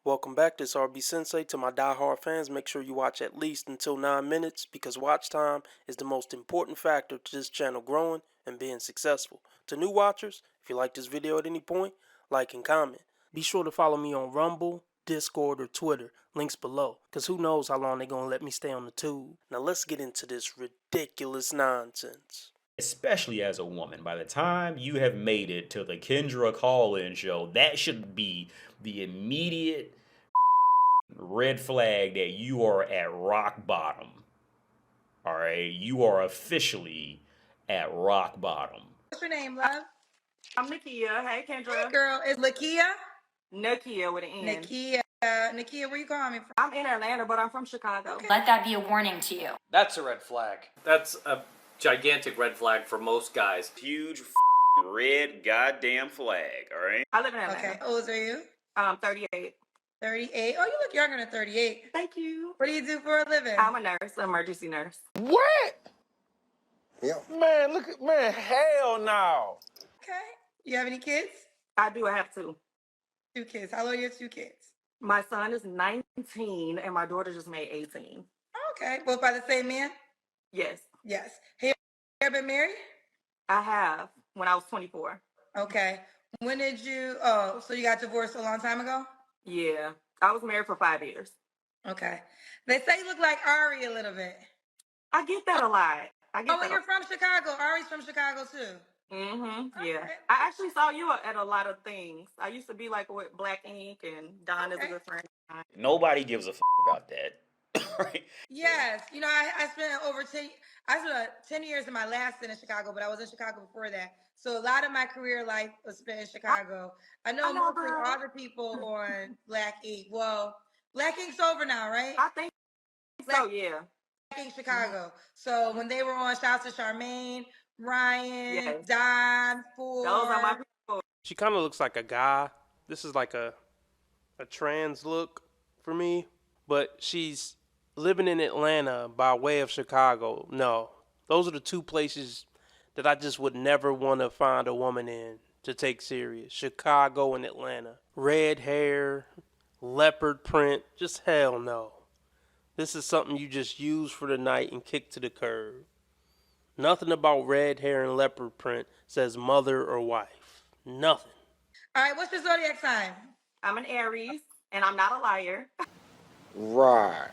Welcome back, this RB Sensei. To my die-hard fans, make sure you watch at least until 9 minutes because watch time is the most important factor to this channel growing and being successful. To new watchers, if you like this video at any point, like and comment. Be sure to follow me on Rumble, Discord, or Twitter, links below, because who knows how long they're going to let me stay on the tube. Now let's get into this ridiculous nonsense. Especially as a woman, by the time you have made it to the Kendra call-in show, that should be the immediate red flag that you are at rock bottom. All right, you are officially at rock bottom. What's your name, love? I'm Nikia. Hey, Kendra. Hey, girl. Is Laquita? Nikia with an N. Nikia, where you calling me from? I'm in Atlanta, but I'm from Chicago. Okay. Let that be a warning to you. That's a red flag. That's a gigantic red flag for most guys. Huge red goddamn flag, all right? I live in Atlanta. Okay. How old are you? 38. 38. Oh, you look younger than 38. Thank you. What do you do for a living? I'm a nurse, emergency nurse. What? Yep. Man, hell no. Okay. You have any kids? I do. I have two. 2 kids. How old are your 2 kids? My son is 19, and my daughter just made 18. Okay. Both by the same man? Yes, Yes. Have you ever been married? I have when I was 24. Okay. When did you, so you got divorced a long time ago? Yeah, I was married for 5 years. Okay. They say you look like Ari a little bit. I get that a lot. Oh, and you're from Chicago. Ari's from Chicago, too. Mm-hmm. Okay. Yeah. I actually saw you at a lot of things. I used to be like with Black Ink, and Don is a good friend. Nobody gives a about that. Right? Yes. You know, I spent I spent 10 years in my last stint in Chicago, but I was in Chicago before that. So a lot of my career life was spent in Chicago. I know mostly all the people on Black Ink. Well, Black Ink's over now, right? I think so, yeah. Black Ink Chicago. So when they were on, shout out to Charmaine, Ryan, Yes. Don, Ford. Those are my people. She kind of looks like a guy. This is like a trans look for me. But she's living in Atlanta by way of Chicago. No, those are the 2 places that I just would never want to find a woman in to take serious. Chicago and Atlanta. Red hair, leopard print, just hell no. This is something you just use for the night and kick to the curb. Nothing about red hair and leopard print says mother or wife. Nothing. All right, what's your zodiac sign? I'm an Aries, and I'm not a liar. Right.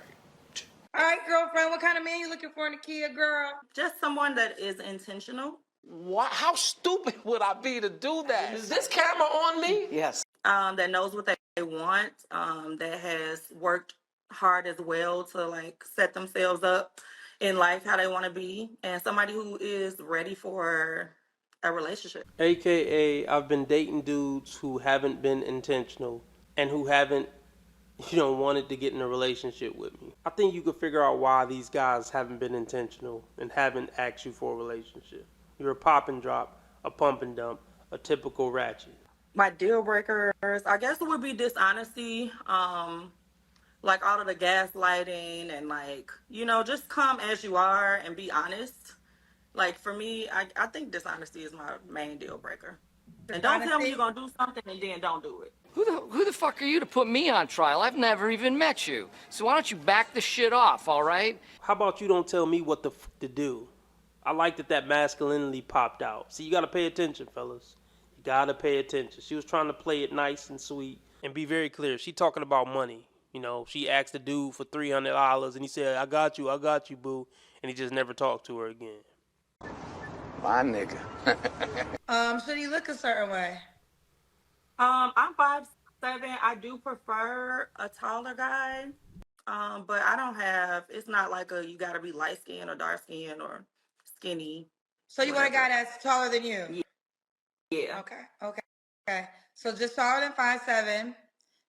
All right, girlfriend, what kind of man you looking for, Nikia, girl? Just someone that is intentional. What? How stupid would I be to do that? Is this camera on me? Yes. That knows what they want. That has worked hard as well to like set themselves up in life how they want to be, and somebody who is ready for a relationship. AKA, I've been dating dudes who haven't been intentional and who haven't, wanted to get in a relationship with me. I think you could figure out why these guys haven't been intentional and haven't asked you for a relationship. You're a pop and drop, a pump and dump, a typical ratchet. My deal breakers, I guess it would be dishonesty, like all of the gaslighting and like, just come as you are and be honest. Like for me, I think dishonesty is my main deal breaker. And don't tell me you're going to do something and then don't do it. Who the fuck are you to put me on trial? I've never even met you. So why don't you back the shit off, all right? How about you don't tell me what the f to do? I like that masculinity popped out. See, you got to pay attention, fellas. You got to pay attention. She was trying to play it nice and sweet and be very clear. She talking about money. She asked the dude for $300 and he said, I got you, boo. And he just never talked to her again. My nigga. Should he look a certain way? I'm 5'7". I do prefer a taller guy. But I don't have, it's not like you got to be light skinned or dark skinned or skinny. So you want a guy that's taller than you? Yeah. Okay. So just taller than 5'7".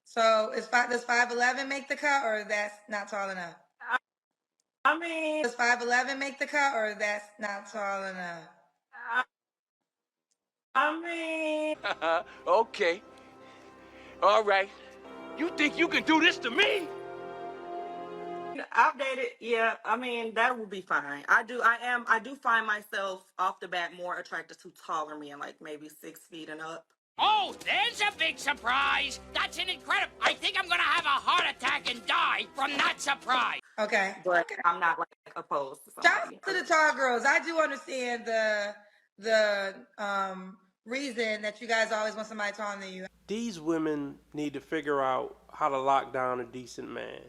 So does 5'11" make the cut, or that's not tall enough? I mean, does 5'11" make the cut, or that's not tall enough? I mean. Okay. All right. You think you can do this to me? Outdated, yeah. I mean, that would be fine. I do find myself off the bat more attracted to taller men, like maybe 6 feet and up. Oh, there's a big surprise. That's an incredible. I think I'm gonna have I'm not surprised. Okay. but I'm not like opposed to Shout somebody. out to the tall girls. I do understand the reason that you guys always want somebody taller than you. These women need to figure out how to lock down a decent man.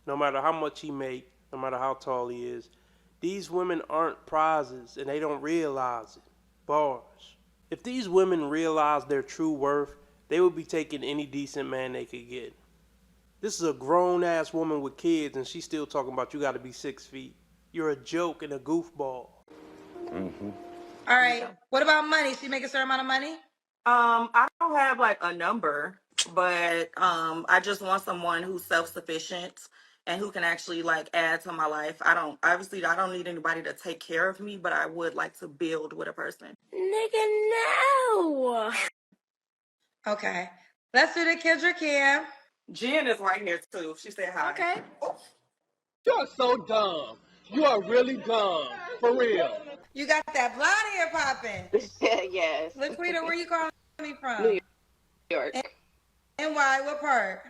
No matter how much he make, no matter how tall he is. These women aren't prizes and they don't realize it. Bars. If these women realized their true worth, they would be taking any decent man they could get. This is a grown ass woman with kids and she's still talking about you gotta be 6 feet. You're a joke and a goofball. All right. What about money? She make a certain amount of money? I don't have like a number, but I just want someone who's self-sufficient and who can actually like add to my life. I don't need anybody to take care of me, but I would like to build with a person. Nigga, no. Okay. Let's do the Kendra Cam. Jen is right here too. She said hi. Okay. You're so dumb. You are really dumb. For real. You got that blonde hair popping. Yes. Laquita, where you calling me from? New York. And why? What part?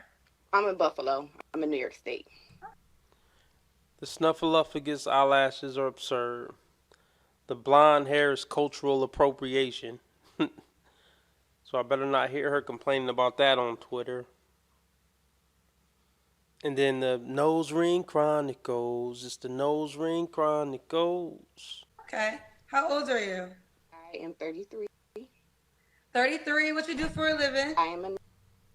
I'm in Buffalo. I'm in New York State. The snuffleupagus eyelashes are absurd. The blonde hair is cultural appropriation. So I better not hear her complaining about that on Twitter. And then the nose ring chronicles. It's the nose ring chronicles. Okay. How old are you? I am 33. 33. What you do for a living? I am a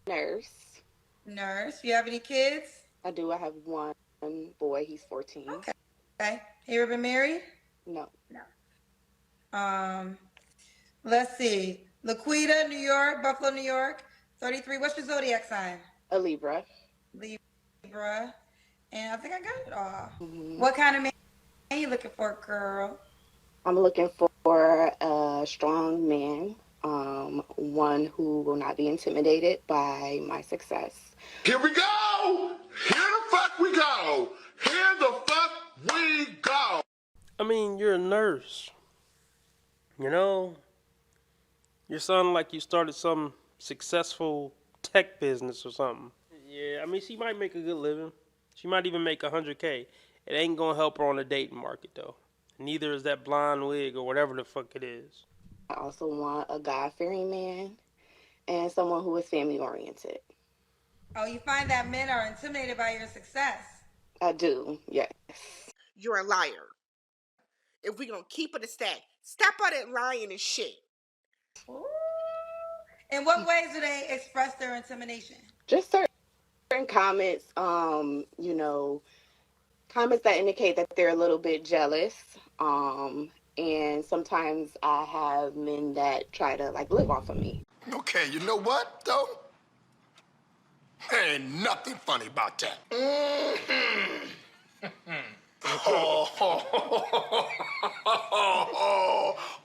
nurse. Nurse. You have any kids? I do. I have one boy. He's 14. Okay. Okay. You ever been married? No. Let's see. Laquita, New York, Buffalo, New York. 33. What's your zodiac sign? A Libra. Libra. And I think I got it all. Mm-hmm. What kind of man are you looking for, girl? I'm looking for a strong man. One who will not be intimidated by my success. Here we go! Here the fuck we go! Here the fuck we go! I mean, you're a nurse. You know? You sound like you started some successful tech business or something. Yeah, I mean, she might make a good living. She might even make $100K. It ain't gonna help her on the dating market, though. Neither is that blonde wig or whatever the fuck it is. I also want a God-fearing man and someone who is family-oriented. Oh, you find that men are intimidated by your success. I do, yes. You're a liar. If we gonna keep it a stack, stop all that lying and shit. Ooh. In what ways do they express their intimidation? Just certain comments, comments that indicate that they're a little bit jealous. And sometimes I have men that try to like live off of me. Okay, you know what, though? There ain't nothing funny about that.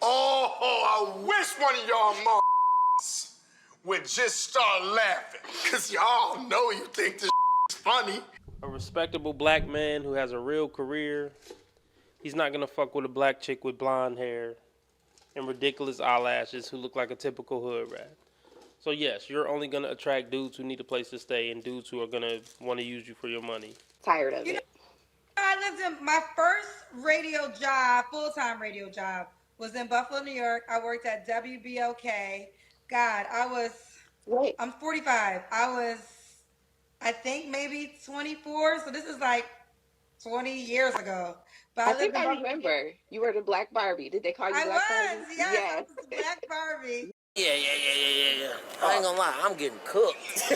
I wish one of y'all would just start laughing. Because y'all know you think this is funny. A respectable black man who has a real career, he's not gonna fuck with a black chick with blonde hair and ridiculous eyelashes who look like a typical hood rat. So yes, you're only gonna attract dudes who need a place to stay and dudes who are gonna want to use you for your money. Tired of it. I lived in my first radio job, full-time radio job, was in Buffalo, New York. I worked at WBOK. God, I'm 45. I think maybe 24. So this is like 20 years ago. But I think I remember. You were the Black Barbie. Did they call you Black Barbie? Yes. I was the Black Barbie. Yeah. I ain't gonna lie, I'm getting cooked.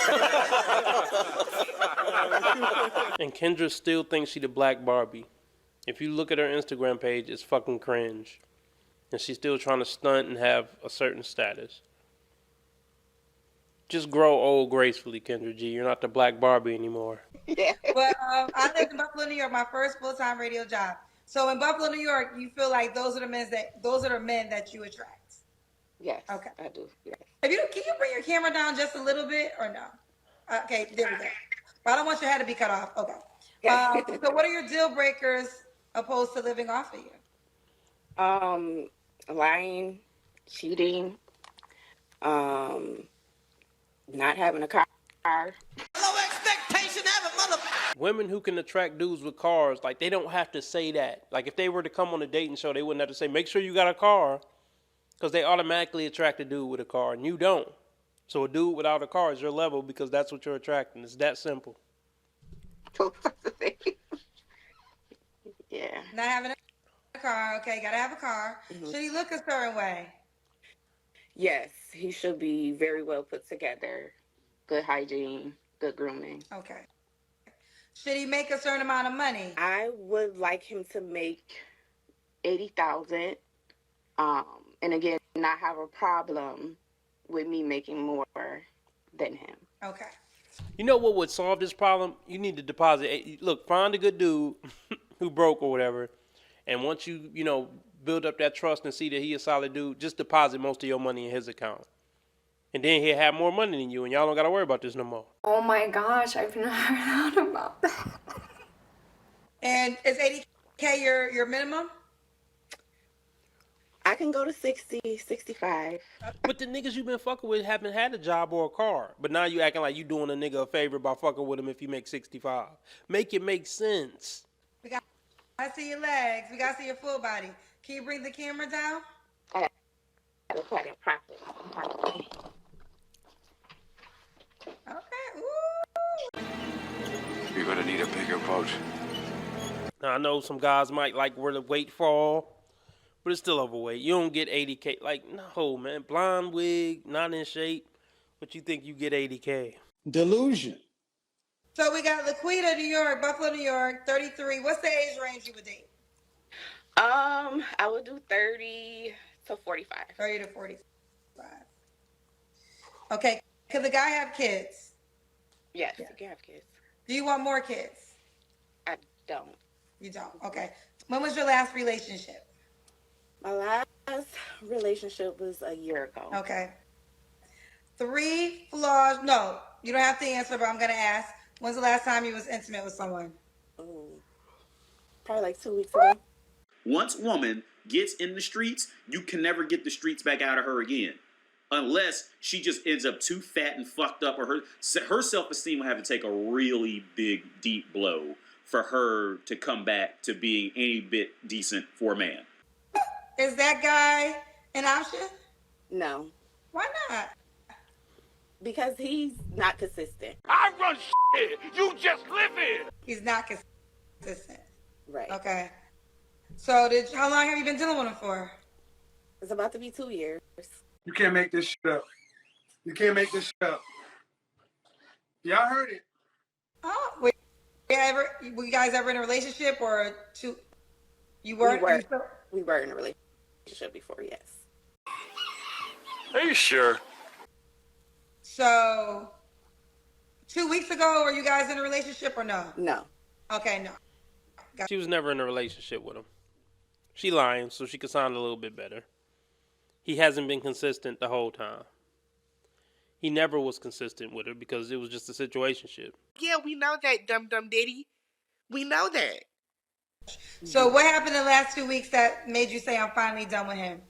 And Kendra still thinks she the Black Barbie. If you look at her Instagram page, it's fucking cringe. And she's still trying to stunt and have a certain status. Just grow old gracefully, Kendra G. You're not the Black Barbie anymore. Yeah. But I lived in Buffalo, New York, my first full-time radio job. So in Buffalo, New York, you feel like those are the men that you attract. Yes. Okay. I do. Yes. Can you bring your camera down just a little bit or no? Okay, there we go. But I don't want your head to be cut off. Okay. So what are your deal breakers opposed to living off of you? Lying, cheating, not having a car. Low expectation, have a mother. Women who can attract dudes with cars, like, they don't have to say that. Like, if they were to come on a dating show, they wouldn't have to say, make sure you got a car, because they automatically attract a dude with a car, and you don't. So a dude without a car is your level because that's what you're attracting. It's that simple. Yeah. Not having a car. Okay, gotta have a car. Mm-hmm. Should he look a certain way? Yes, he should be very well put together. Good hygiene, good grooming. Okay. Should he make a certain amount of money? I would like him to make $80,000. And again, not have a problem with me making more than him. Okay. You know what would solve this problem? You need to deposit. Look, find a good dude who broke or whatever, and once you build up that trust and see that he a solid dude, just deposit most of your money in his account, and then he'll have more money than you, and y'all don't gotta worry about this no more. Oh my gosh, I've never thought about that. And is 80K your minimum? I can go to 60, 65. But the niggas you been fucking with haven't had a job or a car. But now you acting like you doing a nigga a favor by fucking with him if you make 65. Make it make sense. We got to see your legs. We got to see your full body. Can you bring the camera down? I gotta try to practice. Okay. Ooh. You're gonna need a bigger boat. Now I know some guys might like where the weight fall, but it's still overweight. You don't get 80K. Like, no, man. Blonde wig, not in shape, but you think you get 80K. Delusion. So we got Laquita, New York, Buffalo, New York, 33. What's the age range you would date? I would do 30 to 45. 30 to 45. Okay. Could the guy have kids? Yes, you can have kids. Do you want more kids? I don't. You don't. Okay. When was your last relationship? My last relationship was a year ago. Okay. 3 flaws. No, you don't have to answer, but I'm going to ask. When's the last time you was intimate with someone? Probably like 2 weeks ago. Once a woman gets in the streets, you can never get the streets back out of her again. Unless she just ends up too fat and fucked up, or her self-esteem will have to take a really big, deep blow for her to come back to being any bit decent for a man. Is that guy an option? No. Why not? Because he's not consistent. I run shit. You just live it. He's not consistent. Right. Okay. So how long have you been dealing with him for? It's about to be 2 years. You can't make this shit up. You can't make this shit up. Y'all heard it. Oh, were you guys ever in a relationship or two? You weren't? We were in a relationship before, yes. Are you sure? So 2 weeks ago, were you guys in a relationship or no? No. Okay, no. She was never in a relationship with him. She lying, so she could sound a little bit better. He hasn't been consistent the whole time. He never was consistent with her because it was just a situationship. Yeah, we know that, Dum Diddy. We know that. So what happened in the last 2 weeks that made you say I'm finally done with him?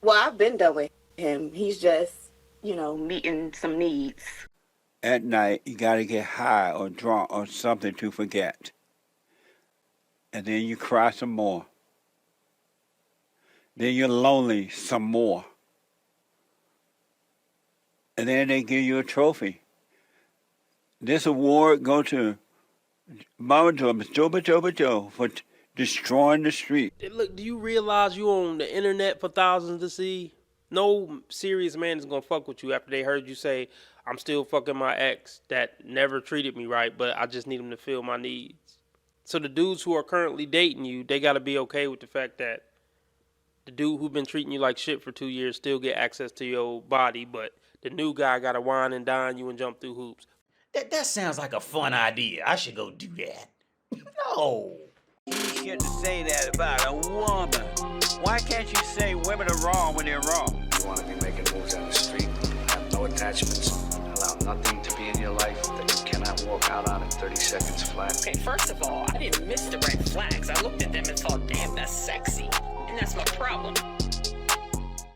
Well, I've been done with him. He's just, meeting some needs. At night, you got to get high or drunk or something to forget. And then you cry some more. Then you're lonely some more. And then they give you a trophy. This award go to Mama Joe for destroying the street. Look, do you realize you on the internet for thousands to see? No serious man is going to fuck with you after they heard you say, I'm still fucking my ex that never treated me right, but I just need him to fill my needs. So the dudes who are currently dating you, they got to be okay with the fact that the dude who been treating you like shit for 2 years still get access to your body, but the new guy got to wine and dine you and jump through hoops. That sounds like a fun idea. I should go do that. No. You shouldn't say that about a woman. Why can't you say women are wrong when they're wrong? You want to be making moves on the street, have no attachments, allow nothing to be in your life that you cannot walk out on in 30 seconds flat. Okay, first of all, I didn't miss the red flags. I looked at them and thought, damn, that's sexy. And that's my problem.